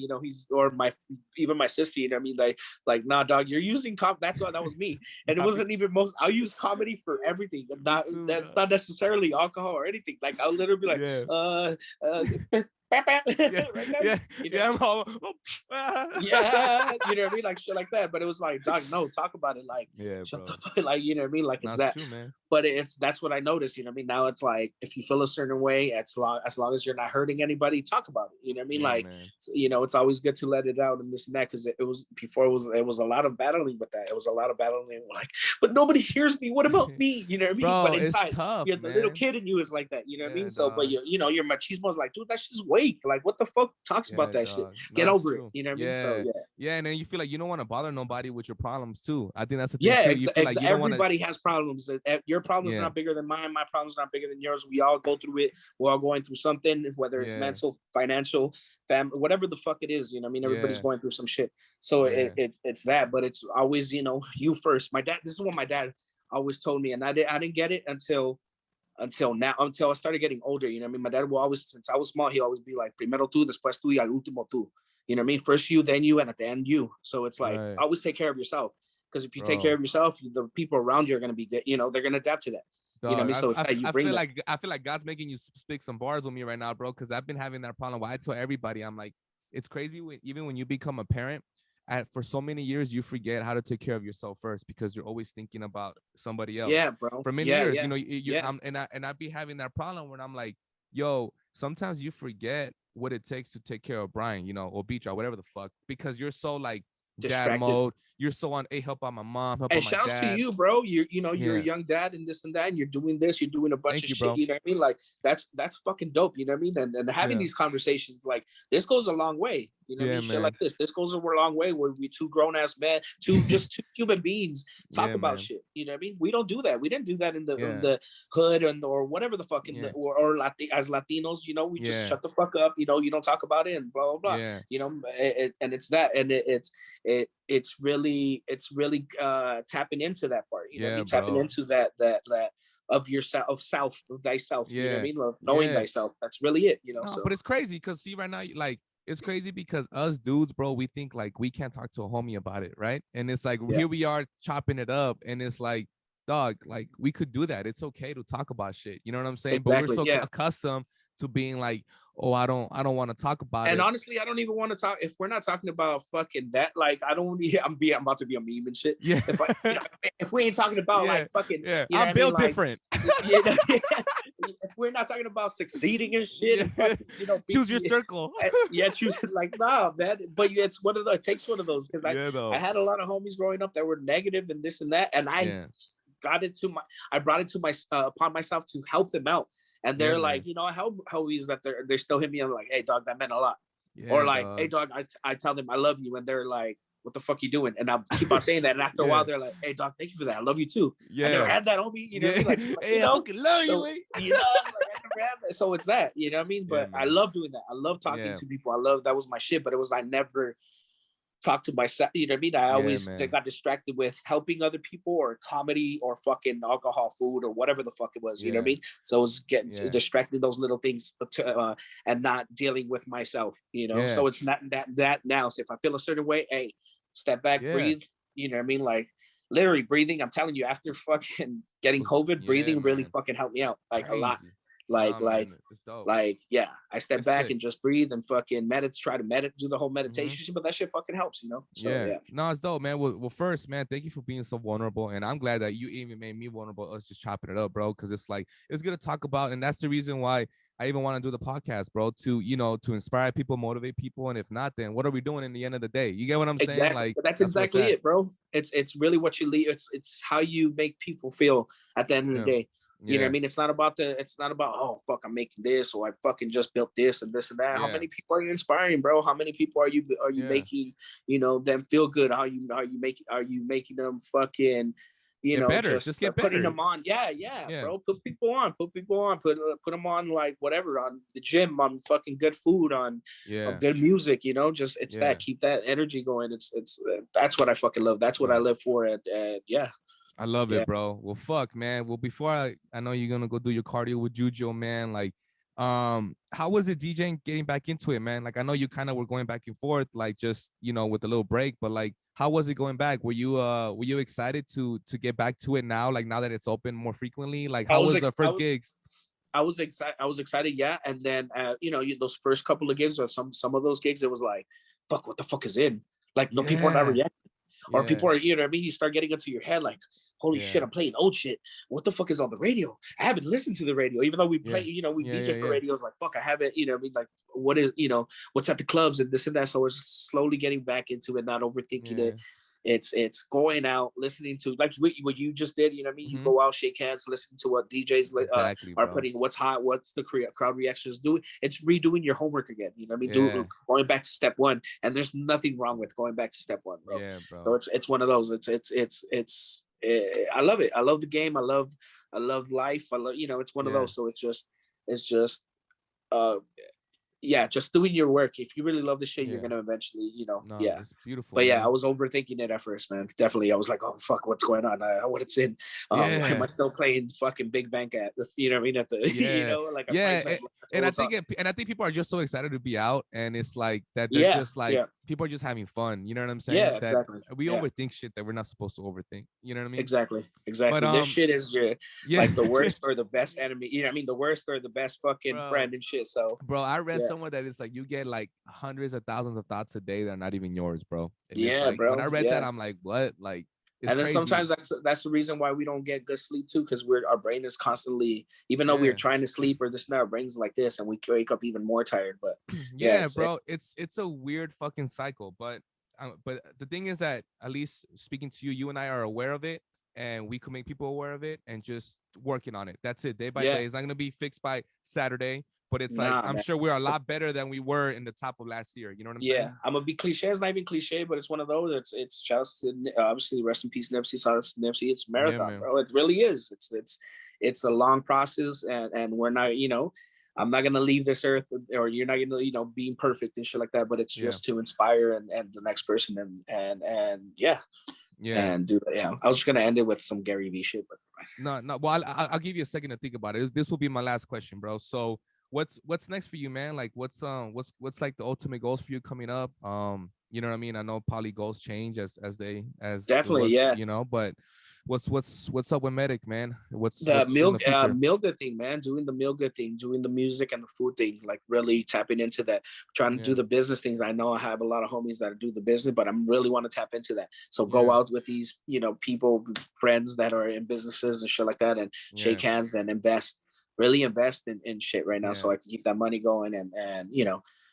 even my sister, you know what I mean? Like, nah, dog, you're using that was me. And it wasn't even I'll use comedy for everything. That's not necessarily alcohol or anything. Like, I'll literally be like, you know what I mean, like shit like that. But it was like, dog, no, talk about it. Like, shut the fuck, like, you know what I mean, like it's that. True, man. But that's what I noticed. You know what I mean. Now it's like, if you feel a certain way, as long as you're not hurting anybody, talk about it. You know what I mean. Like, it's always good to let it out and this and that, because it was before it was a lot of battling with that. It was a lot of battling, like, but nobody hears me. What about me? You know what I mean. Bro, but inside, it's tough, the little kid in you is like that. You know what I mean. So, but your machismo is like, dude, that's just weak. Like, what the fuck talks about that shit? Get over it. You know what I mean? So and then you feel like you don't want to bother nobody with your problems too. I think that's the thing. Yeah, too. You feel like you don't everybody has problems. Your problem's not bigger than mine. My problem's not bigger than yours. We all go through it. We're all going through something, whether it's mental, financial, family, whatever the fuck it is. You know what I mean? Everybody's going through some shit. So it's that, but it's always, you first. My dad, this is what my dad always told me, and I didn't get it until now, until I started getting older. You know what I mean? My dad will always, since I was small, he always be like, primero tú, después tú, y al último tú. You know what I mean? First you, then you, and at the end you. So it's like, always take care of yourself. Because if you take care of yourself, the people around you are going to be good. You know, they're going to adapt to that. Dog, you know what I mean? So it's you bring I feel like God's making you speak some bars with me right now, bro. Because I've been having that problem. Why I tell everybody, I'm like, it's crazy even when you become a parent. For so many years, you forget how to take care of yourself first because you're always thinking about somebody else. Yeah, bro. For many years, you know, and I be having that problem when I'm like, yo, sometimes you forget what it takes to take care of Brian, you know, or Beach or whatever the fuck, because you're so like dad mode. You're so on, hey, help out my mom, help out my dad. And shouts to you, bro. You're a young dad and this and that, and you're doing this, you're doing a bunch of shit. Bro. You know what I mean? Like that's fucking dope. You know what I mean? And having these conversations, like this goes a long way. You know what I mean? Shit like this goes a long way where we two grown ass men, two human beings talk about shit. You know what I mean? We don't do that. We didn't do that in the hood or whatever the fuck or as Latinos. You know, we just shut the fuck up. You know, you don't talk about it and blah blah blah. Yeah. You know, and it's that, and it's really tapping into that part. You know what I mean? Tapping into that of yourself, of thyself. You know what I mean? Knowing thyself. That's really it. You know. No, but it's crazy because see right now, like. It's crazy because us dudes, bro, we think like we can't talk to a homie about it, right? And it's like here we are chopping it up, and it's like, dog, like we could do that. It's okay to talk about shit. You know what I'm saying? Exactly, but we're so accustomed to being like, oh, I don't want to talk about it. And honestly, I don't even want to talk if we're not talking about fucking that. Like, I don't. I'm about to be a meme and shit. Yeah. If we ain't talking about like fucking, you know I'm built different. If we're not talking about succeeding and shit, and fucking, you know, choose your circle. Choose like nah, man. But it's one of those. It takes one of those because I had a lot of homies growing up that were negative and this and that, and I brought it to my upon myself to help them out. And they're like, you know, how is that they're still hit me and like, hey dog, that meant a lot. Or like, hey dog, I tell them I love you, and they're like, what the fuck you doing? And I'll keep on saying that, and after a while they're like, hey dog, thank you for that, I love you too. I never had that on me, you know what I mean? Like, hey, I fucking love you, like, I never had that. So it's that, you know what I mean? But I love doing that. I love talking to people. That was my shit, but it was I never talk to myself, you know what I mean? I always got distracted with helping other people or comedy or fucking alcohol, food, or whatever the fuck it was, you know what I mean? So it was getting distracted those little things and not dealing with myself, you know? So it's not that now. So if I feel a certain way, hey, step back, breathe, you know what I mean? Like literally breathing, I'm telling you, after fucking getting COVID, breathing really fucking helped me out like a lot. I step back and just breathe and fucking try to do the whole meditation, but that shit fucking helps, you know? So, no, it's dope, man. Well, first, man, thank you for being so vulnerable, and I'm glad that you even made me vulnerable, us just chopping it up, bro, because it's like, it's good to talk about, and that's the reason why I even want to do the podcast, bro, to, you know, to inspire people, motivate people, and if not, then what are we doing in the end of the day? You get what I'm saying? Like, but that's exactly it, bro. It's really what you leave. It's how you make people feel at the end of the day. You know what I mean? It's not about oh fuck, I'm making this, or I fucking just built this and this and that. How many people are you inspiring, bro? How many people are you making, you know, them feel good? Are you making them fucking, you know, better. Just get better. Putting them on. Yeah, bro. Put people on. Put them on like whatever, on the gym, on fucking good food, on good music, you know, just it's that, keep that energy going. It's that's what I fucking love. That's what I live for. And I love it, bro. Well, fuck, man. Well, before I know you're gonna go do your cardio with Jujo, man. Like, how was it DJing, getting back into it, man? Like, I know you kind of were going back and forth, like just, you know, with a little break, but like, how was it going back? Were you excited to get back to it now? Like now that it's open more frequently, like how was the first gigs? I was excited, yeah. And then you know, those first couple of gigs or some of those gigs, it was like, fuck, what the fuck is in? Like, no, people are not reacting. Or people are, you know what I mean? You start getting into your head like, holy shit, I'm playing old shit. What the fuck is on the radio? I haven't listened to the radio, even though we play, you know, we DJ for radios. Like, fuck, I haven't, you know what I mean? Like, what is, you know, what's at the clubs and this and that. So we're slowly getting back into it, not overthinking it. It's going out, listening to like what you just did, you know what I mean? You go out, shake hands, listen to what DJs are putting, what's hot, what's the crowd reactions doing. It's redoing your homework again, you know what I mean? Going back to step one, and there's nothing wrong with going back to step one, bro. So it's one of those. It's I love it. I love the game. I love life. I love, you know, it's one of those. So it's just just doing your work. If you really love the shit, you're gonna eventually, you know, it's beautiful. But I was overthinking it at first, man. Definitely, I was like, oh fuck, what's going on? What it's in? Why am I still playing fucking Big Bank at the, you know what I mean? At the, you know, like and I think people are just so excited to be out, and it's like that. They're just like people are just having fun. You know what I'm saying? Yeah, that exactly. we overthink shit that we're not supposed to overthink. You know what I mean? Exactly. But, this shit is your like the worst or the best enemy. You know what I mean? The worst or the best fucking friend and shit. So, bro, I read somewhere that it's like you get like hundreds of thousands of thoughts a day that are not even yours, bro. And it's like, bro. When I read that, I'm like, what? Like, it's and then crazy. Sometimes that's the reason why we don't get good sleep too, because our brain is constantly, even though we're trying to sleep or this and that, our brain's like this, and we wake up even more tired. But bro, it's a weird fucking cycle. But the thing is that, at least speaking to you, you and I are aware of it, and we could make people aware of it and just working on it. That's it, day by day. It's not gonna be fixed by Saturday. But it's like, I'm sure we're a lot better than we were in the top of last year. You know what I'm saying? Yeah, I'm gonna be cliche. It's not even cliche, but it's one of those. It's just obviously rest in peace, Nipsey. Nipsey. It's marathon, bro. It really is. It's a long process, and we're not. I'm not gonna leave this earth, or you're not gonna being perfect and shit like that. But it's just to inspire and the next person and and do I was just gonna end it with some Gary V shit, but no. Well, I'll give you a second to think about it. This will be my last question, bro. So, what's next for you, man? Like, what's like the ultimate goals for you coming up? You know what I mean? I know probably goals change as definitely, but what's up with Medek, man? What's the future? meal good thing, man? Doing the meal good thing, doing the music and the food thing, like really tapping into that, trying to do the business things. I know I have a lot of homies that do the business, but I'm really want to tap into that. So go out with these, people, friends that are in businesses and shit like that, and shake hands and really invest in shit right now, so I can keep that money going and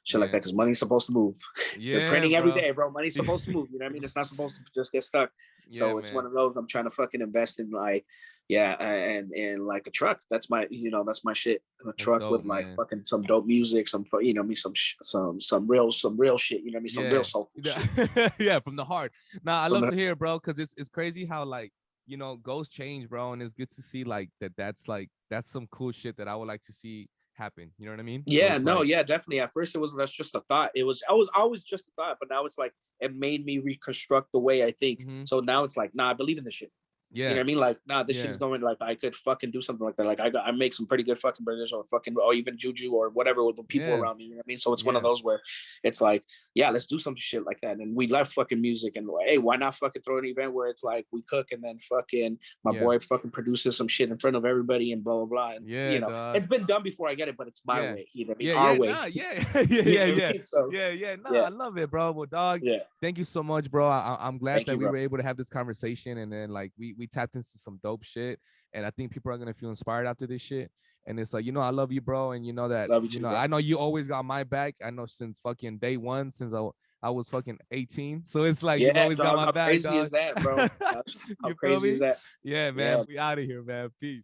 shit like that, because money's supposed to move. They're printing every day, bro. Money's supposed to move. You know what I mean? It's not supposed to just get stuck. So it's one of those. I'm trying to fucking invest in like, and like a truck. That's my, that's my shit. A truck with like fucking some dope music, some some real shit. You know what I mean? Some real soulful shit. Yeah, from the heart. Nah, I love to hear it, bro, because it's crazy how like, goals change, bro, and it's good to see like that's some cool shit that I would like to see happen. You know what I mean? Yeah, definitely. At first that's just a thought. I was always just a thought, but now it's like it made me reconstruct the way I think. So now it's like, nah, I believe in this shit. You know what I mean? Like, nah, this shit is going, like, I could fucking do something like that. Like, I make some pretty good fucking burgers, or even juju or whatever with the people around me. You know what I mean? So it's one of those where it's like, yeah, let's do some shit like that. And we love fucking music, and hey, why not fucking throw an event where it's like we cook and then fucking my boy fucking produces some shit in front of everybody and blah blah blah. And it's been done before, I get it, but it's my way. You know what I mean? Our way. I love it, bro. Well, dog, thank you so much, bro. I'm glad that we were able to have this conversation, and then like we tapped into some dope shit, and I think people are gonna feel inspired after this shit. And it's like, I love you, bro, and you know that I know you always got my back. I know since fucking day one, since I was fucking 18. So it's like, you've always got my back. How crazy is that, bro? How crazy is that? Yeah, man. We out of here, man. Peace.